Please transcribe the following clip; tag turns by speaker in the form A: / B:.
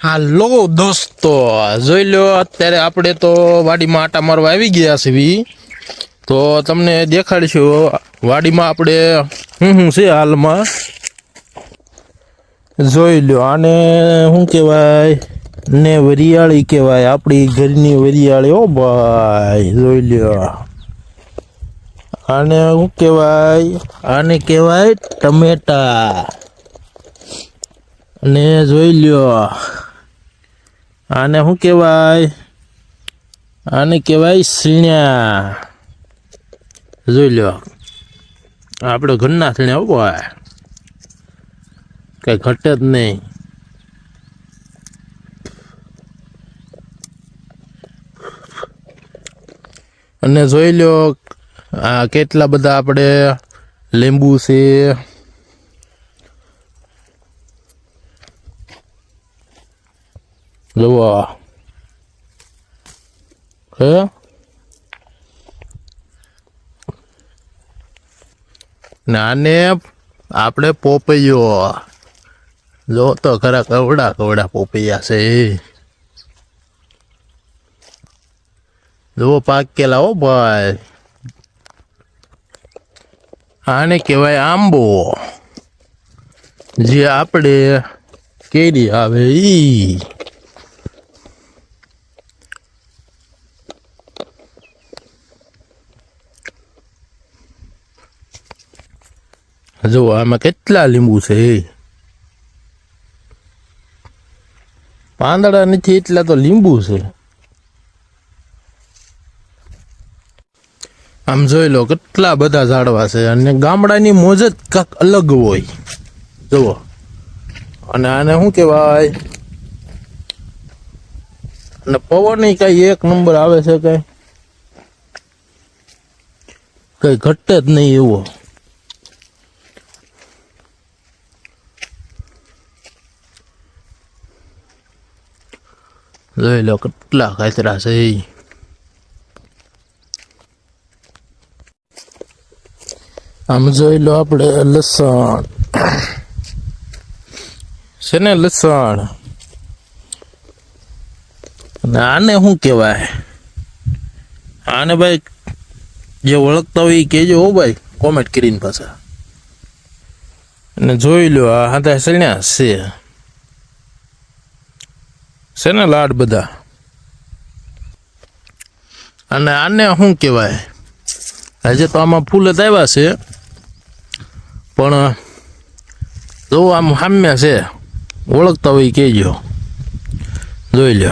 A: હાલો દોસ્તો, જોઈ લો અત્યારે આપણે તો વાડીમાં આટા મારવા આવી ગયા છીએ. તો તમને દેખાડીશું વાડીમાં આપણે શું છે હાલમાં. જોઈ લો, આને શું કહેવાય ને વરિયાળી કહેવાય, આપણી ઘરની વરિયાળી. ઓ ભાઈ જોઈ લો, આને શું કહેવાય, આને કહેવાય ટમેટા. અને જોઈ લ્યો, આને શું કહેવાય, આને કહેવાય સીણ્યા. જોઈ લ્યો, આપણે ઘરના સીણ્યા. હો ભાઈ, કઈ ઘટે જ નહીં. અને જોઈ લ્યો, આ કેટલા બધા આપણે લીંબુ છે. જુઓ હે, નાને આપણે પોપૈયો જો તો ખરા, કવડા કવડા પોપૈયા છે. જુઓ પાકેલા. હો ભાઈ, આને કહેવાય આંબો, જે આપણે કેરી આવે ઈ. જો આમાં કેટલા લીંબુ છે. પાંદડા નથી એટલા તો લીંબુ છે. આમ જોઈ લો કેટલા બધા ઝાડવા છે. અને ગામડાની મોજ જ કાંક અલગ હોય. જુઓ, અને આને શું કહેવાય, અને પવન કઈ એક નંબર આવે છે. કઈ ઘટે જ નહીં એવો. જોઈ લો કેટલા કાતરા છે. આમ જોઈ લો આપણે લસણ છે ને, લસણ. અને આને શું કહેવાય, આને ભાઈ જે ઓળખતા હોય એ કહેજો. હો ભાઈ, કોમેન્ટ કરીને પાછા. અને જોઈ લો, આ હાથા સણ્યા છે ને લાડ બધા. અને આને શું કહેવાય, હજે તો આમાં ફૂલ જ આવ્યા છે, પણ જો આમ સામ્યા છે, ઓળખતા હોય કહેજો. જોઈ લો.